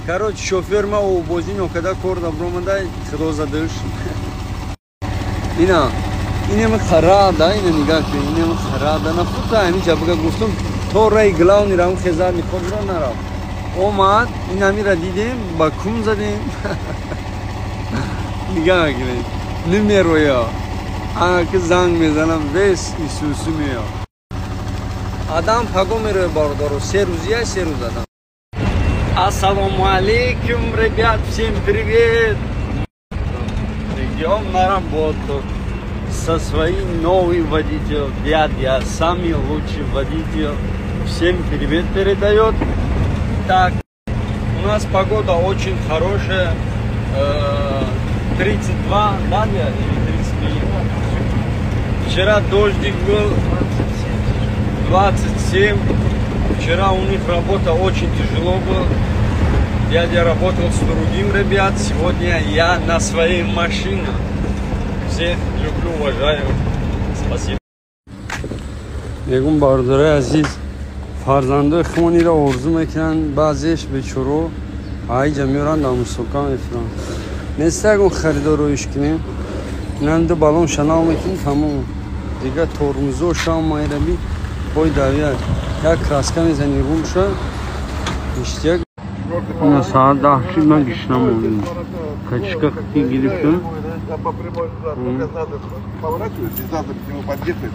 Короче, шофер ма обозин когда кор добромадай худо задыш. Ина инем харада, ина нигах инем харада на фута, ами жабга гуфтум то рай глау нирам хезар миходро нарав. Омад инамира дидем ба кум задем. Нигах гирем. Номеро я. که زنگ میزنم ویس ایسوسی میاد آدم پاگو میره باردارو 3 روزیه 3 روز آدم Ассаламу алейкум, ребят, всем привет! Идем на работу со своим новым водителем, дядя, самый лучший водитель, всем привет передает. Так, у нас погода очень хорошая, 32, да, или 33? Вчера дождик был 27. Вчера у них работа очень тяжело была. Дядя работал с другим ребят. Сегодня я на своей машине. Всех люблю, уважаю. Спасибо. Егун бардары азиз. Фарзанды хмонира орзу мекунанд. баъзеш бечоро ай ҷамёранд амусокан мефиранд. Неста ягон харидор рӯиш кунем. Инам ду балон шанал мекунем тамом. Дига тормузо шам майраби бой давият. Як краска мезани румша. Иштияк. На саат 10 шуд ман гишнам монем. Качка хати гирифтам. Поворачиваешь и задом к нему подъехать.